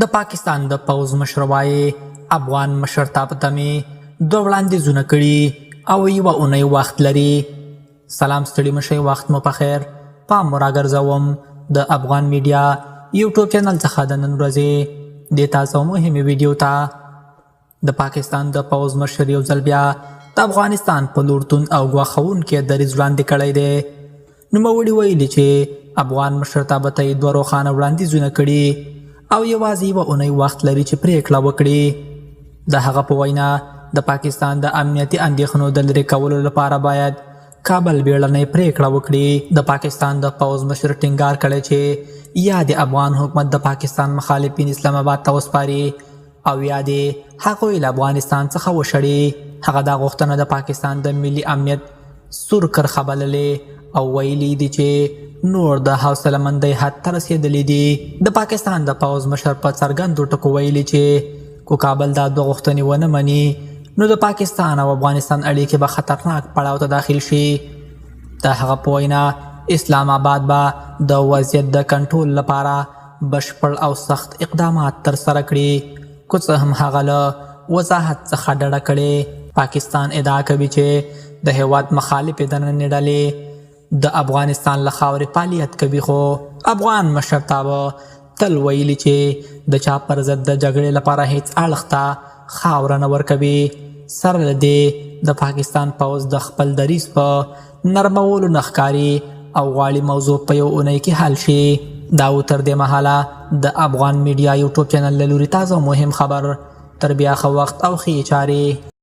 د پاکستان د پوځ مشر وایي افغان مشرتابه ته مې دوه وړاندیزونه کړي او یوه اونۍ وخت لري. سلام ستړي مشئ، وخت مو په خیر. پام مو راګرځوم د افغان میډیا یوټیوب چینل څخه د نن ورځې د تازه او مهمې ویډیو ته. د پاکستان د پوځ مشر یو ځل بیا د افغانستان په لور توند او ګواښونکی دریځ وړاندې کړی دی. نوموړي ویلي چې افغان مشرتابه ته یې دوه روښانه وړاندیزونه کړي او یوازې یوه اونۍ وخت لري چې پریکړه وکړي. د هغه په وینا د پاکستان د امنیتي اندېښنو د لرې کولو لپاره باید کابل بیړنۍ پریکړه وکړي. د پاکستان د پوځ مشر ټینګار کړی چې یا د افغان حکومت د پاکستان مخالفین اسلام آباد ته وسپاري او یا د هغوی له افغانستان څخه وشړي. هغه دا غوښتنه د پاکستان د ملي امنیت سور کرښه بللې او ویلي دي چې نور د حوصله مندۍ حد ته رسېدلی دي. د پاکستان د پوځ مشر په څرګندو ټکو ویلي چې کو کابل دا دوه غوښتنې ونه مني نو د پاکستان او افغانستان اړیکې به خطرناک پړاو ته داخل شي. د هغه په وینا اسلام آباد به د وضعیت د کنټرول لپاره بشپړ او سخت اقدامات ترسره کړي. که څه هم هغه له وضاحت څخه ډډه کړې. پاکستان ادعا کوي چې د هېواد مخالفې دننۍ ډلې د افغانستان له خاورې فعالیت کوي، خو افغان مشرتابه تل ویلي چې د چا پر ضد د جګړې لپاره هیڅ اړخ ته خاوره نه ورکوي. سره له دې د پاکستان پوځ د خپل دریځ په نرمولو نه ښکاري او غواړي موضوع په یو اونۍ کې حل شي. دا و تر دې مهاله د افغان میډیا یوټیوب چینل له لوري تازه مهم خبر. تر بیا ښه وخت او ښې چارې.